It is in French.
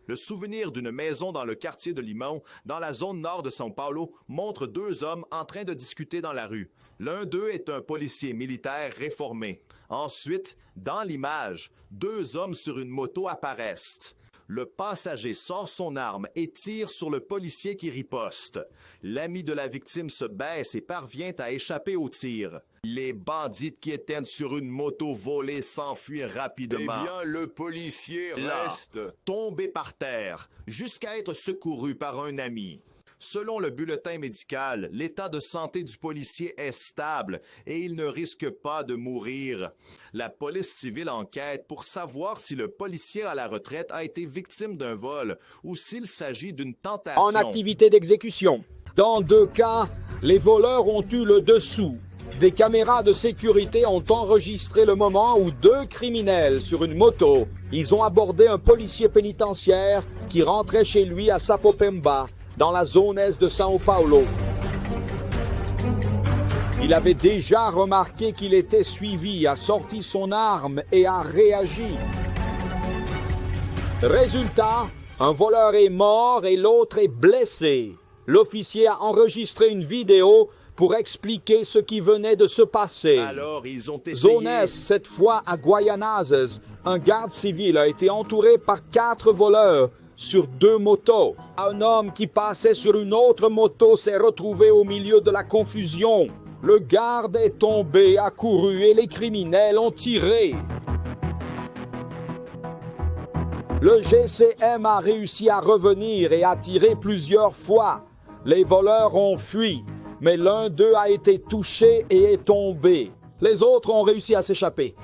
Le souvenir d'une maison dans le quartier de Limão, dans la zone nord de São Paulo, montre deux hommes en train de discuter dans la rue. L'un d'eux est un policier militaire réformé. Ensuite, dans l'image, deux hommes sur une moto apparaissent. Le passager sort son arme et tire sur le policier qui riposte. L'ami de la victime se baisse et parvient à échapper au tir. Les bandits qui étaient sur une moto volée s'enfuient rapidement. Eh bien, le policier reste tombé par terre, jusqu'à être secouru par un ami. Selon le bulletin médical, l'état de santé du policier est stable et il ne risque pas de mourir. La police civile enquête pour savoir si le policier à la retraite a été victime d'un vol ou s'il s'agit d'une tentation. En activité d'exécution. Dans 2 cas, les voleurs ont eu le dessous. Des caméras de sécurité ont enregistré le moment où 2 criminels sur une moto, ils ont abordé un policier pénitentiaire qui rentrait chez lui à Sapopemba, dans la zone est de São Paulo. Il avait déjà remarqué qu'il était suivi, a sorti son arme et a réagi. Résultat, un voleur est mort et l'autre est blessé. L'officier a enregistré une vidéo pour expliquer ce qui venait de se passer. Alors, ils ont essayé... Zone Est, cette fois à Guaianazes, un garde civil a été entouré par 4 voleurs sur 2 motos. Un homme qui passait sur une autre moto s'est retrouvé au milieu de la confusion. Le garde est tombé, a couru et les criminels ont tiré. Le GCM a réussi à revenir et a tiré plusieurs fois. Les voleurs ont fui, mais l'un d'eux a été touché et est tombé. Les autres ont réussi à s'échapper.